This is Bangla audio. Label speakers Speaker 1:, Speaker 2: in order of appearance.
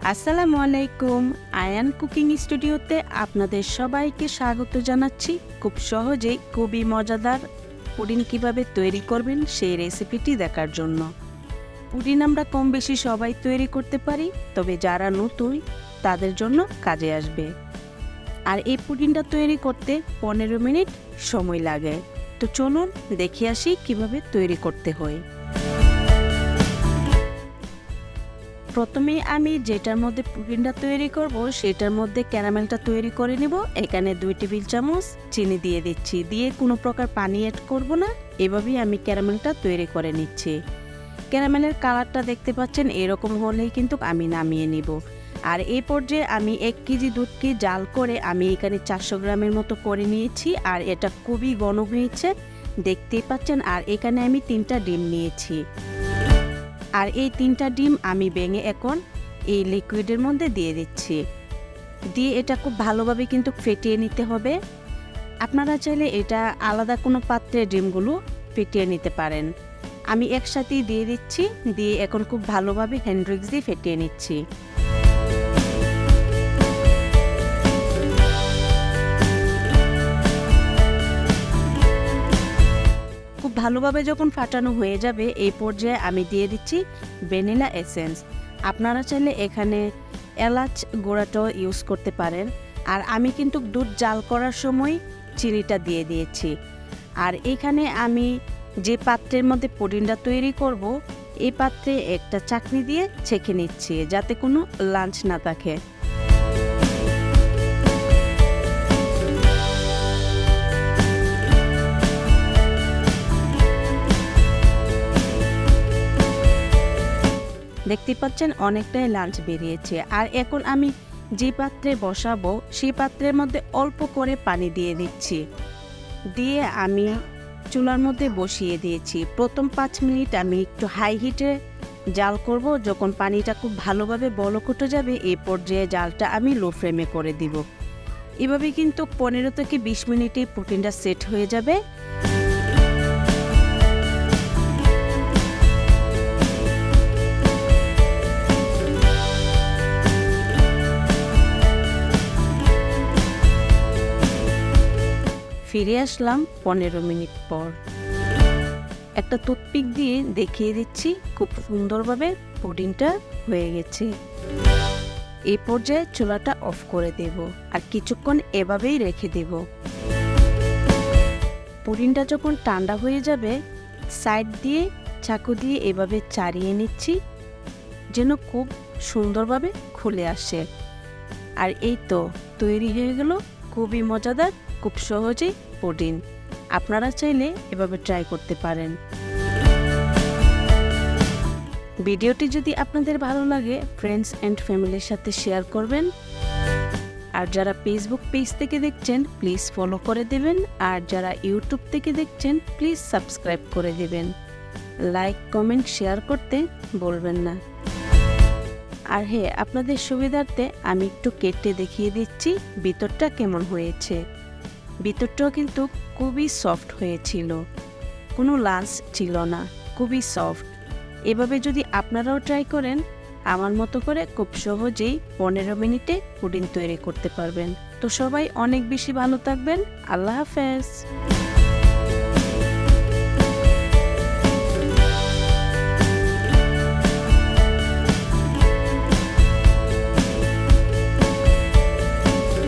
Speaker 1: আসসালামু আলাইকুম। আয়ান কুকিং স্টুডিওতে আপনাদের সবাইকে স্বাগত জানাচ্ছি। খুব সহজেই খুবই মজাদার পুডিং কিভাবে তৈরি করবেন সেই রেসিপিটি দেখার জন্য। পুডিং আমরা কম বেশি সবাই তৈরি করতে পারি, তবে যারা নতুন তাদের জন্য কাজে আসবে। আর এই পুডিংটা তৈরি করতে 15 মিনিট সময় লাগে। তো চলুন দেখে আসি কিভাবে তৈরি করতে হয়। প্রথমে আমি যেটার মধ্যে পুডিংটা তৈরি করব সেটার মধ্যে ক্যারামেলটা তৈরি করে নেব। এখানে 2 টেবিল চামচ চিনি দিয়ে দিচ্ছি, দিয়ে কোনো প্রকার পানি অ্যাড করব না। এভাবেই আমি ক্যারামেলটা তৈরি করে নিচ্ছি। ক্যারামেলের কালারটা দেখতে পাচ্ছেন, এরকম হলেই কিন্তু আমি নামিয়ে নিব। আর এই পর্যায়ে আমি 1 কেজি দুধকে জাল করে আমি এখানে 400 গ্রামের মতো করে নিয়েছি। আর এটা খুবই ঘন হয়েছে, দেখতেই পাচ্ছেন। আর এখানে আমি 3টা ডিম নিয়েছি। আর এই 3টা ডিম আমি ভেঙে এখন এই লিকুইডের মধ্যে দিয়ে দিচ্ছি। দিয়ে এটা খুব ভালোভাবে কিন্তু ফেটিয়ে নিতে হবে। আপনারা চাইলে এটা আলাদা কোনো পাত্রে ডিমগুলো ফেটিয়ে নিতে পারেন। আমি একসাথেই দিয়ে দিচ্ছি, দিয়ে এখন খুব ভালোভাবে হ্যান্ড উইক্স দিয়ে ফেটিয়ে নিচ্ছি। খুব ভালোভাবে যখন ফাটানো হয়ে যাবে এই পর্যায়ে আমি দিয়ে দিচ্ছি ভ্যানিলা এসেন্স। আপনারা চাইলে এখানে এলাচ গুঁড়াটাও ইউজ করতে পারেন। আর আমি কিন্তু দুধ জাল করার সময় চিনিটা দিয়ে দিয়েছি। আর এখানে আমি যে পাত্রের মধ্যে পুডিংটা তৈরি করব এই পাত্রে একটা চাকনি দিয়ে ছেঁকে নিচ্ছি, যাতে কোনো লাঞ্চ না থাকে। দেখতে পাচ্ছেন অনেকটাই লাঞ্চ বেরিয়েছে। আর এখন আমি যে পাত্রে বসাবো সেই পাত্রের মধ্যে অল্প করে পানি দিয়ে দিচ্ছি। দিয়ে আমি চুলার মধ্যে বসিয়ে দিয়েছি। প্রথম 5 মিনিট আমি একটু হাই হিটে জাল করব। যখন পানিটা খুব ভালোভাবে বলক উঠে যাবে এই পর্যায়ে জালটা আমি লো ফ্লেমে করে দিব। এভাবে কিন্তু 15 থেকে 20 মিনিটে পুডিংটা সেট হয়ে যাবে। ফিরে আসলাম 15 মিনিট পর। একটা টুথপিক দিয়ে দেখিয়ে দিচ্ছি, খুব সুন্দরভাবে পুডিংটা হয়ে গেছে। এই পর্যায়ে চুলাটা অফ করে দেব আর কিছুক্ষণ এভাবেই রেখে দেব। পুডিংটা যখন ঠান্ডা হয়ে যাবে সাইড দিয়ে চাকু দিয়ে এভাবে চাড়িয়ে নিচ্ছি, যেন খুব সুন্দরভাবে খুলে আসে। আর এই তো তৈরি হয়ে গেল খুবই মজাদার, খুব সহজেই পুডিং। আপনারা চাইলে এভাবে ট্রাই করতে পারেন। ভিডিওটি যদি আপনাদের ভালো লাগে ফ্রেন্ডস অ্যান্ড ফ্যামিলির সাথে শেয়ার করবেন। আর যারা ফেসবুক পেজ থেকে দেখছেন প্লিজ ফলো করে দেবেন। আর যারা ইউটিউব থেকে দেখছেন প্লিজ সাবস্ক্রাইব করে দেবেন। লাইক কমেন্ট শেয়ার করতে বলবেন না। আর হ্যাঁ, আপনাদের সুবিধার্থে আমি একটু কেটে দেখিয়ে দিচ্ছি ভিতরটা কেমন হয়েছে। ভিতরটাও কিন্তু খুবই সফট হয়েছিল, কোনো লাঞ্চ ছিল না, খুবই সফট। এভাবে যদি আপনারাও ট্রাই করেন আমার মতো করে খুব সহজেই 15 মিনিটে পুডিং তৈরি করতে পারবেন। তো সবাই অনেক বেশি ভালো থাকবেন। আল্লাহ হাফেজ।